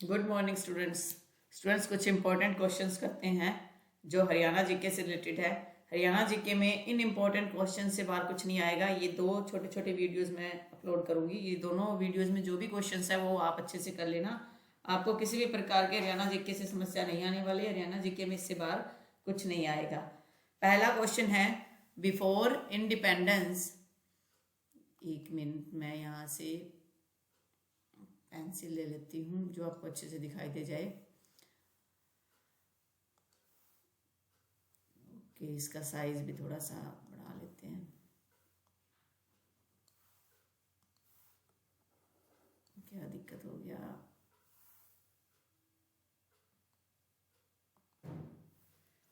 Good morning students कुछ important questions करते हैं जो हरियाणा जीके से रिलेटेड है। हरियाणा जीके में इन इम्पोर्टेंट क्वेश्चन से बाहर कुछ नहीं आएगा। ये दो छोटे छोटे वीडियोस मैं अपलोड करूंगी। ये दोनों वीडियोस में जो भी क्वेश्चंस है वो आप अच्छे से कर लेना। आपको किसी भी प्रकार के हरियाणा जीके से समस्या नहीं आने वाली। हरियाणा जीके में इससे बाहर कुछ नहीं आएगा। पहला क्वेश्चन है, बिफोर इंडिपेंडेंस, एक मिनट मैं यहाँ से पेंसिल ले लेती हूँ जो आपको अच्छे से दिखाई दे जाए। ओके, इसका साइज भी थोड़ा सा बढ़ा लेते हैं। क्या दिक्कत हो गया?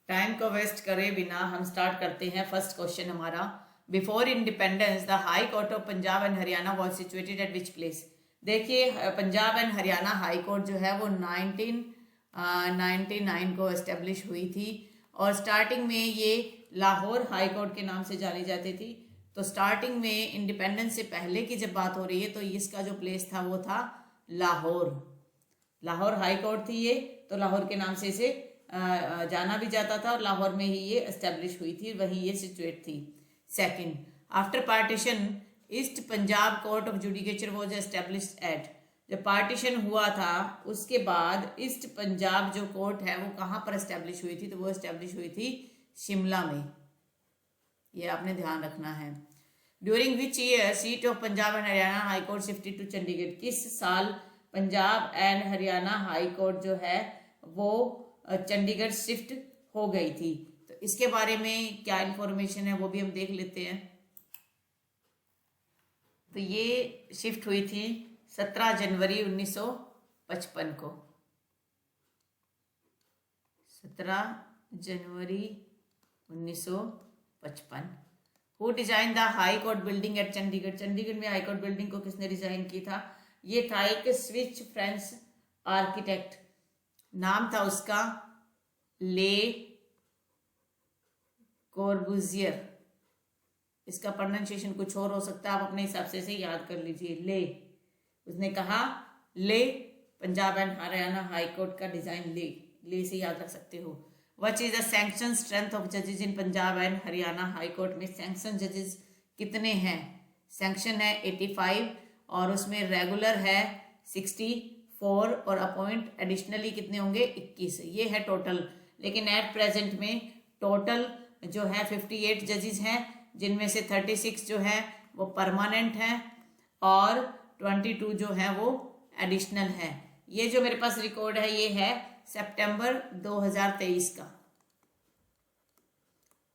टाइम को वेस्ट करे बिना हम स्टार्ट करते हैं। फर्स्ट क्वेश्चन हमारा, before independence the High Court of Punjab and Haryana was situated at which place. देखिए, Punjab and Haryana high court जो है वो 1999 को एस्टेब्लिश हुई थी और स्टार्टिंग में ये लाहौर हाई कोर्ट के नाम से जानी जाती थी। तो स्टार्टिंग में इंडिपेंडेंस से पहले की जब बात हो रही है तो इसका जो प्लेस था वो था लाहौर। लाहौर हाई कोर्ट थी ये, तो लाहौर के नाम से इसे जाना भी जाता था और लाहौर में ही ये एस्टेब्लिश हुई थी, वहीं ये सिचुएट थी। Second, after partition East Punjab court of judicature was establish at. जब पार्टीशन हुआ था उसके बाद ईस्ट पंजाब जो कोर्ट है वो कहाँ पर एस्टेब्लिश हुई थी? तो वो एस्टेब्लिश हुई थी शिमला में। ये आपने ध्यान रखना है। During which year seat of Punjab and Haryana high court shifted to Chandigarh. किस साल Punjab and Haryana high court जो है वो चंडीगढ़ शिफ्ट हो गई थी? तो इसके बारे में क्या इंफॉर्मेशन है वो भी हम देख लेते हैं। तो ये शिफ्ट हुई थी 17 जनवरी 1955 को। 17 जनवरी 1955। Who design the High court building at Chandigarh. Chandigarh में हाई कोर्ट बिल्डिंग को किसने डिजाइन की था? ये था एक स्विच फ्रेंच आर्किटेक्ट, नाम था उसका ले कॉर्बुजियर। इसका प्रोनाउंसिएशन कुछ और हो सकता है, आप अपने हिसाब से याद कर लीजिए। ले, उसने कहा ले Punjab and Haryana high Court का डिजाइन ले से याद रख सकते हो। What is the sanction strength of जजेस in Punjab and Haryana high Court में सैंक्शन जजेस कितने हैं? सैंक्शन है 85 और उसमें रेगुलर है 64 और अपॉइंट एडिशनली कितने होंगे? 21। ये है टोटल। लेकिन एट प्रेजेंट में टोटल जो है 58 जजेस हैं, जिनमें से 36 जो है वो परमानेंट हैं और 22 जो है वो एडिशनल है। ये जो मेरे पास रिकॉर्ड है ये है सितंबर 2023 का।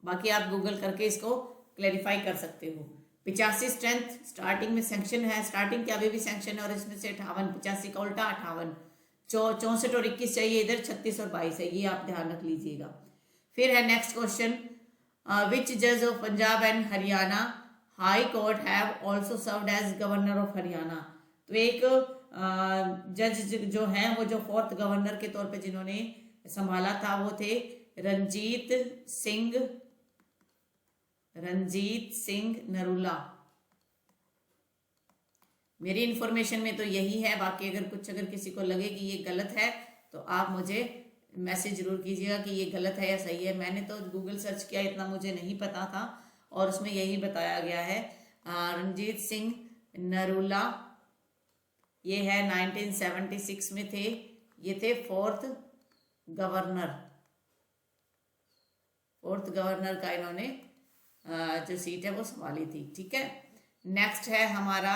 बाकी आप गूगल करके इसको क्लैरिफाई कर सकते हो। 85 स्ट्रेंथ स्टार्टिंग में सैंक्शन है, स्टार्टिंग के अभी भी सैंक्शन है और इसमें से 58, 85 का उल्टा 58, 64 और 21 चाहिए, इधर 36 और 22 है। ये आप ध्यान रख लीजिएगा। फिर है नेक्स्ट क्वेश्चन, विच जज of Punjab and Haryana high court have also served as governor of Haryana. तो एक जज जो है वो जो 4th गवर्नर के तौर पे जिन्होंने संभाला था वो थे रंजीत सिंह नरूला। मेरी इंफॉर्मेशन में तो यही है। बाकी अगर किसी को लगे कि ये गलत है तो आप मुझे मैसेज जरूर कीजिएगा कि ये गलत है या सही है। मैंने तो गूगल सर्च किया, इतना मुझे नहीं पता था और उसमें यही बताया गया है। रंजीत सिंह नरूला ये है 1976 में थे। ये थे 4th गवर्नर का इन्होंने जो सीट है वो संभाली थी। ठीक है, नेक्स्ट है हमारा,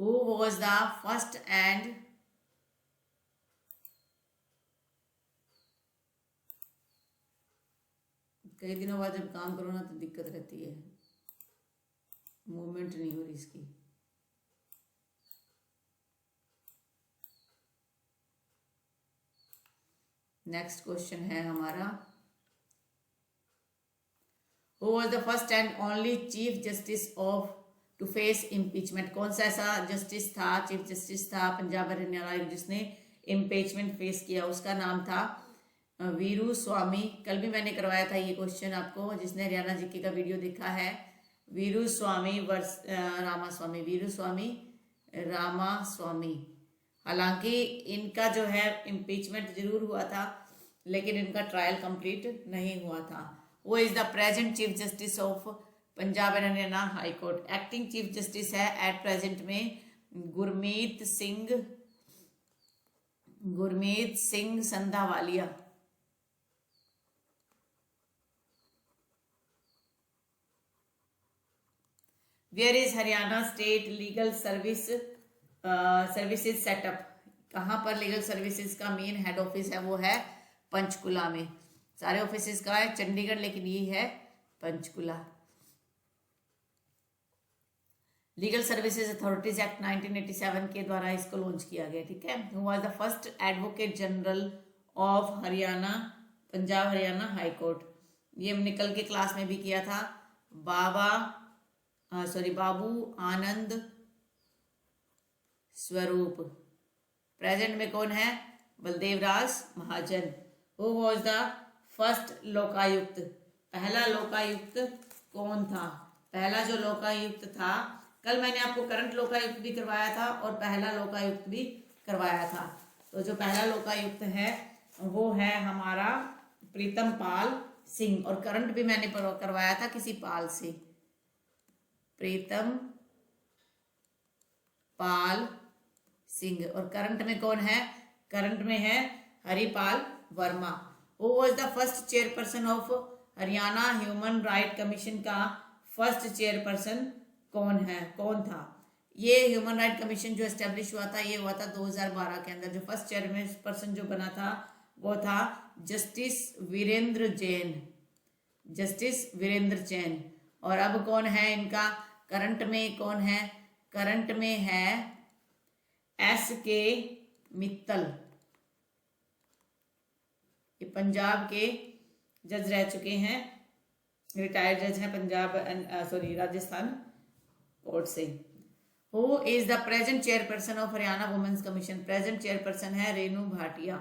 who was the first and कई दिनों बाद जब काम करो ना तो दिक्कत रहती है, मूवमेंट नहीं हो रही इसकी। नेक्स्ट क्वेश्चन है हमारा, who was the first and only chief justice of to face impeachment. कौन सा ऐसा जस्टिस था, चीफ जस्टिस था पंजाब हरियाणा जिसने इम्पीचमेंट फेस किया? उसका नाम था वीरू स्वामी। कल भी मैंने करवाया था ये क्वेश्चन आपको, जिसने हरियाणा जीके का वीडियो देखा है। वीरू स्वामी वर्स रामास्वामी, वीरू स्वामी रामास्वामी। हालांकि इनका जो है इम्पीचमेंट जरूर हुआ था, लेकिन इनका ट्रायल कंप्लीट नहीं हुआ था। Who is the present chief justice of Punjab and Haryana high court. Acting chief justice है एट प्रेजेंट में Gurmeet Singh Sandhawalia. Where is Haryana state legal services setup. कहाँ पर लीगल सर्विसेज का मेन हेड ऑफिस है? वो है पंचकुला में। सारे ऑफिसेज का है चंडीगढ़, लेकिन ये है Panchkula. Legal services authorities act 1987 के द्वारा इसको लॉन्च किया गया। ठीक है। Who was the first advocate general of Haryana, Punjab Haryana high court. ये निकल के क्लास में भी किया था। बाबू आनंद स्वरूप। प्रेजेंट में कौन है? Baldev Raj Mahajan. Who was the first Lokayukta. पहला लोकायुक्त कौन था? पहला जो लोकायुक्त था, कल मैंने आपको करंट लोकायुक्त भी करवाया था और पहला लोकायुक्त भी करवाया था। तो जो पहला लोकायुक्त है वो है हमारा प्रीतम पाल सिंह, और करंट भी मैंने करवाया था किसी पाल से, प्रीतम पाल सिंह। और करंट में कौन है? करंट में है Haripal Verma. Who was the first chairperson of Haryana human right commission. का फर्स्ट चेयरपर्सन कौन था? ये ह्यूमन राइट कमीशन जो एस्टेब्लिश हुआ था, ये हुआ था 2012 के अंदर। जो फर्स्ट चेयरपर्सन जो बना था वो था जस्टिस वीरेंद्र जैन। और अब कौन है इनका? करंट में कौन है? करंट में है S.K. मित्तल। ये पंजाब के जज रह चुके हैं, रिटायर्ड जज हैं पंजाब राजस्थान कोर्ट से। Who is the present chairperson of Haryana women's commission. Present chairperson है रेणु भाटिया।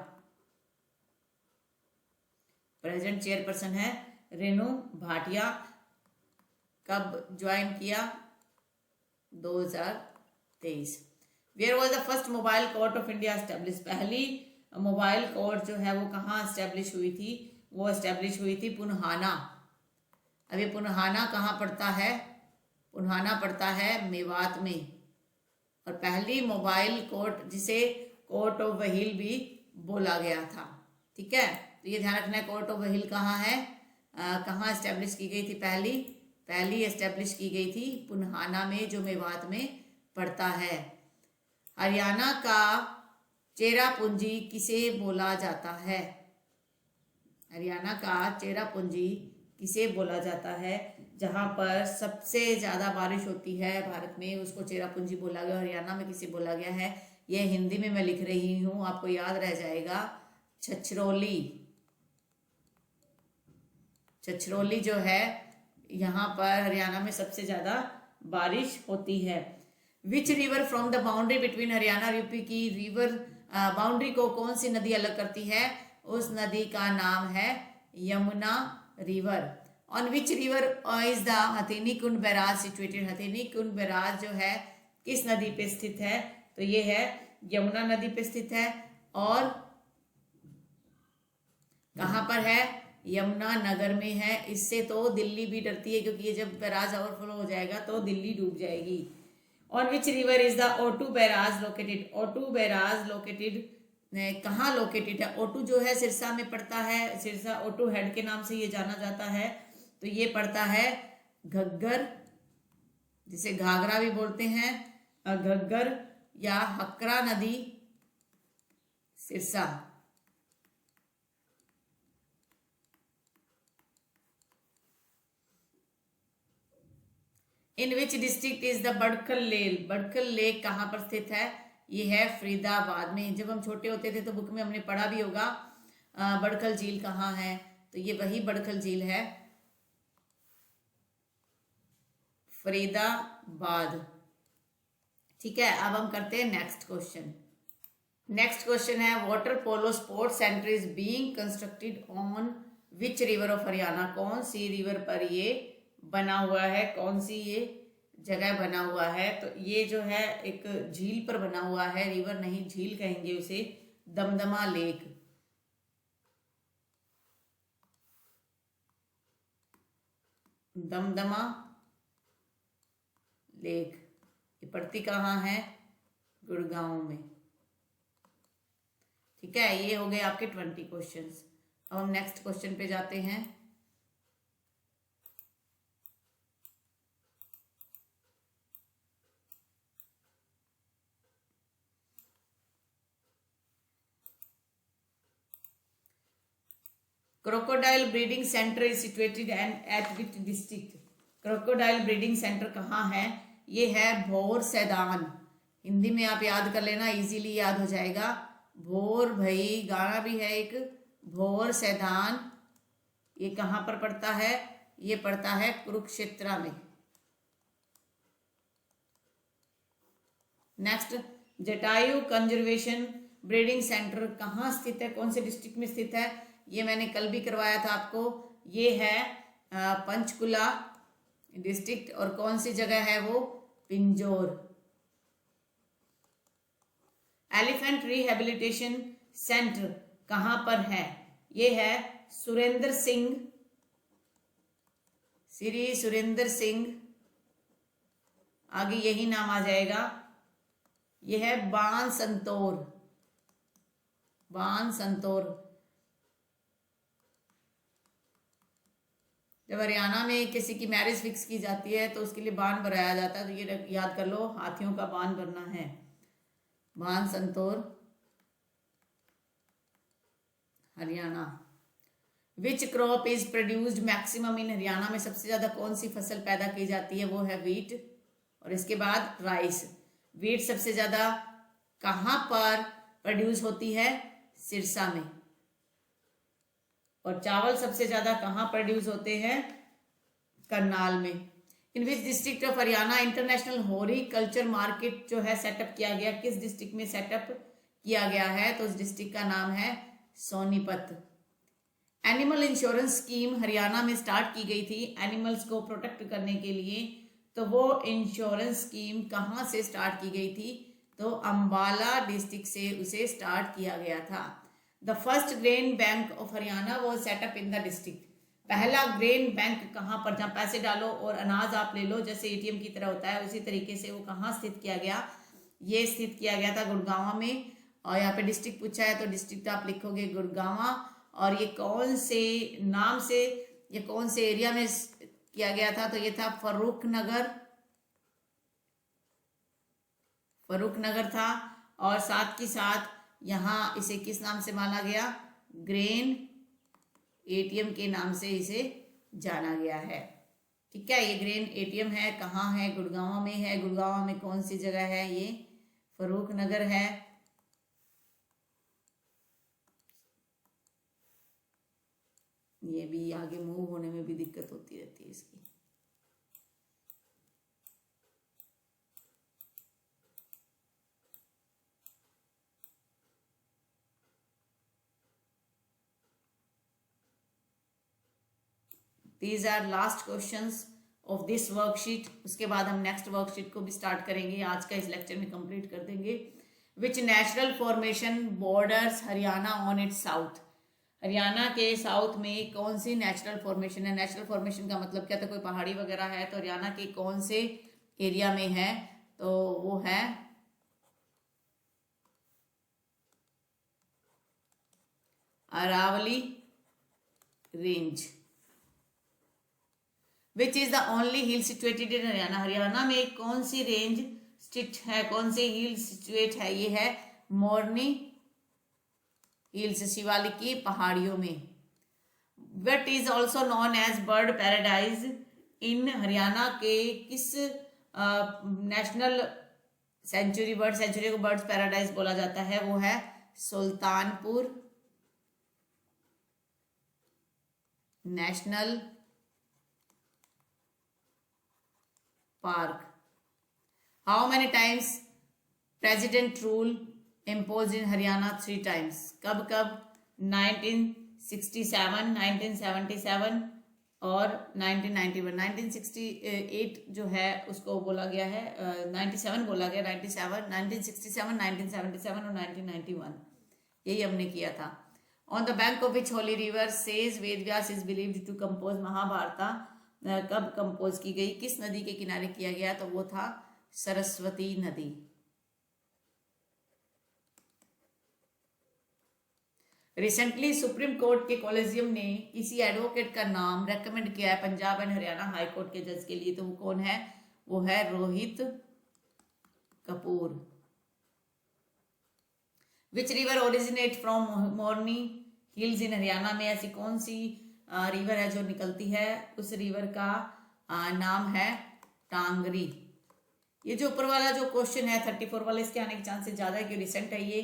प्रेजेंट चेयरपर्सन है रेणु भाटिया। कब ज्वाइन किया? 2023। Where was the first mobile court of India establish. पहली मोबाइल कोर्ट जो है वो कहाँ एस्टेब्लिश हुई थी? वो एस्टेब्लिश हुई थी पुन्हाना। अब ये पुन्हाना कहाँ पड़ता है? पुन्हाना पड़ता है मेवात में। और पहली मोबाइल कोर्ट जिसे कोर्ट ऑफ वहील भी बोला गया था। ठीक है, तो ये ध्यान रखना है। कोर्ट ऑफ वहील कहाँ है? कहाँ एस्टेब्लिश की गई थी? पहली एस्टेब्लिश की गई थी पुन्हाना में, जो मेवात में पड़ता है। हरियाणा का चेरापूंजी किसे बोला जाता है? हरियाणा का चेरापूंजी किसे बोला जाता है? जहाँ पर सबसे ज़्यादा बारिश होती है भारत में, उसको चेरापूंजी बोला गया। हरियाणा में किसे बोला गया है? ये हिंदी में मैं लिख रही हूँ, आपको याद रह जाएगा। छछरौली जो है, यहाँ पर हरियाणा में सबसे ज़्यादा बारिश होती है। Which river from the boundary between Haryana और यूपी की रिवर बाउंड्री को कौन सी नदी अलग करती है? उस नदी का नाम है Yamuna river. On which river is the Hathni Kund barrage situated. Hathni Kund barrage जो है किस नदी पे स्थित है? तो ये है यमुना नदी पे स्थित है। और कहाँ पर है? यमुना नगर में है। इससे तो दिल्ली भी डरती है, क्योंकि ये जब बैराज ओवरफ्लो हो जाएगा तो दिल्ली डूब जाएगी। On which river is the Ottu barrage located. Ottu barrage located कहाँ लोकेटेड है? ओटू जो है सिरसा में पड़ता है। सिरसा ओटू हेड के नाम से ये जाना जाता है। तो ये पड़ता है घग्गर, जिसे घाघरा भी बोलते हैं, घग्गर या हकरा नदी Sirsa. In which district is the Badkhal lake. Badkhal lake कहाँ पर स्थित है? ये है फरीदाबाद में। जब हम छोटे होते थे तो बुक में हमने पढ़ा भी होगा बड़खल झील कहाँ है। तो ये वही बड़खल झील है, फरीदाबाद। ठीक है, अब हम करते हैं नेक्स्ट क्वेश्चन। नेक्स्ट क्वेश्चन है water polo sports centre is being constructed on which river of Haryana. कौन सी रिवर पर ये बना हुआ है? कौन सी ये जगह बना हुआ है। तो ये जो है एक झील पर बना हुआ है, रिवर नहीं झील कहेंगे उसे, दमदमा लेक। दमदमा लेक ये पड़ती कहाँ है? गुड़गांव में। ठीक है, ये हो गए आपके 20 क्वेश्चंस। अब हम नेक्स्ट क्वेश्चन पे जाते हैं। Crocodile breeding centre is situated and eight which district? Crocodile breeding centre कहाँ है? ये है भोर सैदान। हिंदी में आप याद कर लेना, इजीली याद हो जाएगा। भोर भई, गाना भी है एक, भोर सैदान। ये कहाँ पर पड़ता है? ये पड़ता है कुरुक्षेत्र में। Next, Jatayu conservation breeding centre कहाँ स्थित है? कौन से डिस्ट्रिक्ट में स्थित है? ये मैंने कल भी करवाया था आपको। ये है पंचकुला डिस्ट्रिक्ट। और कौन सी जगह है वो? पिंजौर। एलिफेंट रिहेबिलिटेशन सेंटर कहाँ पर है? ये है सुरेंद्र सिंह, श्री सुरेंद्र सिंह, आगे यही नाम आ जाएगा। ये है बानसंतोर। बानसंतोर। जब हरियाणा में किसी की मैरिज फिक्स की जाती है तो उसके लिए बान भराया जाता है। तो ये याद कर लो, हाथियों का बान भरना है। बानसंतोर, Haryana. Which crop is produced maximum in? Haryana में सबसे ज्यादा कौन सी फसल पैदा की जाती है? वो है वीट। और इसके बाद राइस। वीट सबसे ज्यादा कहाँ पर प्रोड्यूस होती है? सिरसा में। और चावल सबसे ज्यादा कहाँ प्रोड्यूस होते हैं? करनाल में। In which district of Haryana international horticulture market जो है सेटअप किया गया? किस डिस्ट्रिक्ट में सेटअप किया गया है? तो उस डिस्ट्रिक्ट का नाम है Sonipat. Animal insurance scheme Haryana में स्टार्ट की गई थी एनिमल्स को प्रोटेक्ट करने के लिए। तो वो इंश्योरेंस स्कीम कहाँ से स्टार्ट की गई थी? तो अंबाला डिस्ट्रिक्ट से उसे स्टार्ट किया गया था। The first grain bank of Haryana वो सेटअप इन द डिस्ट्रिक्ट। पहला ग्रेन बैंक कहाँ पर? जहाँ पैसे डालो और अनाज आप ले लो, जैसे एटीएम की तरह होता है, उसी तरीके से वो कहाँ स्थित किया गया? ये स्थित किया गया था गुड़गांव में। और यहाँ पे डिस्ट्रिक्ट पूछा है तो डिस्ट्रिक्ट आप लिखोगे गुड़गांव। और ये कौन से नाम से, ये कौन से एरिया में किया गया था? तो ये था फर्रुख नगर। फर्रुख नगर था। और साथ की साथ यहाँ इसे किस नाम से माना गया? ग्रेन एटीएम के नाम से इसे जाना गया है। ठीक है, ये ग्रेन एटीएम है। कहाँ है? गुड़गांव में है। गुड़गांव में कौन सी जगह है? ये फर्रुख नगर है। ये भी आगे मूव होने में भी दिक्कत होती रहती है इसकी। These are last questions of this worksheet. उसके बाद हम नेक्स्ट वर्कशीट को भी स्टार्ट करेंगे। आज का इस लेक्चर में कंप्लीट कर देंगे। विच natural formation borders Haryana on it's south? Haryana के साउथ में कौन सी नेचुरल फॉर्मेशन है? नेचुरल फॉर्मेशन का मतलब क्या था? कोई पहाड़ी वगैरह है? तो हरियाणा के कौन से एरिया में है? तो वो है Aravalli range. Which is the only hill situated in Haryana? Haryana में कौन सी रेंज स्थित है? कौन सी हिल सिचुएट है? ये है मोरनी हिल्स, शिवालिक की पहाड़ियों में। What is also known as bird paradise in? Haryana के किस नेशनल सेंचुरी, बर्ड सेंचुरी को बर्ड्स पैराडाइज बोला जाता है? वो है Sultanpur national park. How many times president rule impose in Haryana? 3 times। कब कब? 1967, 1977 और 1991 1968 जो है उसको बोला गया है 97 बोला गया 97 1967 1977 और 1991 यही हमने किया था। On the bank of which holy river sage Ved Vyas is believed to compose Mahabharata कब कंपोज की गई, किस नदी के किनारे किया गया, तो वो था सरस्वती नदी। रिसेंटली सुप्रीम कोर्ट के कॉलेजियम ने किसी एडवोकेट का नाम रेकमेंड किया है Punjab and Haryana high court के जज के लिए, तो वो कौन है, वो है Rohit Kapoor. Which river originate from Morni hills in Haryana में, ऐसी कौन सी रिवर है जो निकलती है, उस रिवर का नाम है टांगरी। ये जो ऊपर वाला जो क्वेश्चन है 34 वाला, इसके आने के चांसेस ज्यादा है कि रिसेंट है ये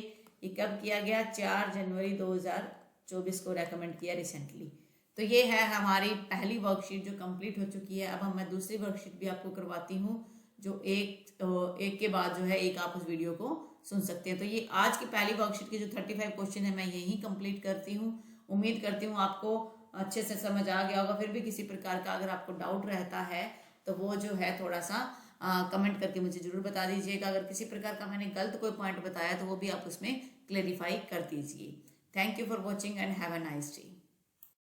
कब किया गया, 4 जनवरी 2024 को रेकमेंड किया रिसेंटली। तो ये है हमारी पहली वर्कशीट जो कंप्लीट हो चुकी है। अब मैं दूसरी वर्कशीट भी आपको करवाती हूँ जो एक के बाद जो है एक आप उस वीडियो को सुन सकते हैं। तो ये आज की पहली वर्कशीट के जो 35 क्वेश्चन है मैं यही कंप्लीट करती हूँ। उम्मीद करती हूँ आपको अच्छे से समझ आ गया होगा। फिर भी किसी प्रकार का अगर आपको डाउट रहता है तो वो जो है थोड़ा सा कमेंट करके मुझे जरूर बता दीजिएगा। अगर किसी प्रकार का मैंने गलत कोई पॉइंट बताया तो वो भी आप उसमें क्लेरिफाई कर दीजिए। Thank you for watching and have a nice day.